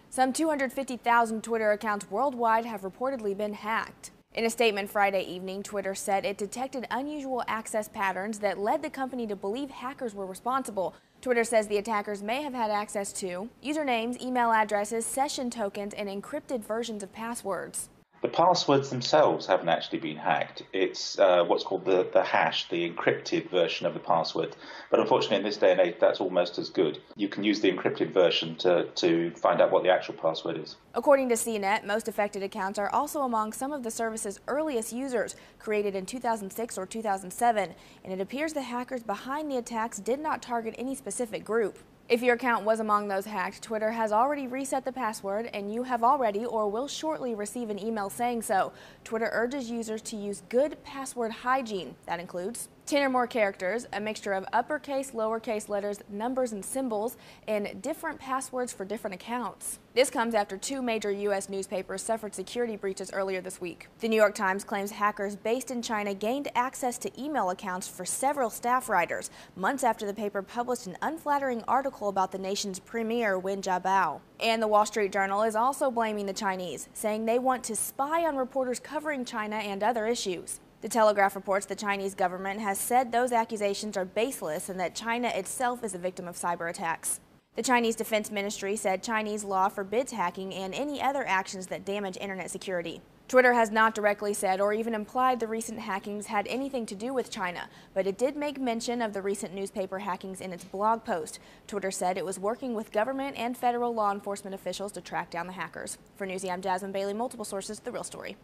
Some 250,000 Twitter accounts worldwide have reportedly been hacked. In a statement Friday evening, Twitter said it detected unusual access patterns that led the company to believe hackers were responsible. Twitter says the attackers may have had access to usernames, email addresses, session tokens, and encrypted versions of passwords. The passwords themselves haven't actually been hacked. It's what's called the hash, the encrypted version of the password. But unfortunately, in this day and age, that's almost as good. You can use the encrypted version to find out what the actual password is. According to CNET, most affected accounts are also among some of the service's earliest users, created in 2006 or 2007, and it appears the hackers behind the attacks did not target any specific group. If your account was among those hacked, Twitter has already reset the password, and you have already or will shortly receive an email saying so. Twitter urges users to use good password hygiene. That includes 10 or more characters, a mixture of uppercase, lowercase letters, numbers, and symbols, and different passwords for different accounts. This comes after two major U.S. newspapers suffered security breaches earlier this week. The New York Times claims hackers based in China gained access to email accounts for several staff writers, months after the paper published an unflattering article about the nation's premier, Wen Jiabao. And the Wall Street Journal is also blaming the Chinese, saying they want to spy on reporters covering China and other issues. The Telegraph reports the Chinese government has said those accusations are baseless and that China itself is a victim of cyber attacks. The Chinese Defense Ministry said Chinese law forbids hacking and any other actions that damage internet security. Twitter has not directly said or even implied the recent hackings had anything to do with China, but it did make mention of the recent newspaper hackings in its blog post. Twitter said it was working with government and federal law enforcement officials to track down the hackers. For Newsy, I'm Jasmine Bailey, multiple sources, The Real Story.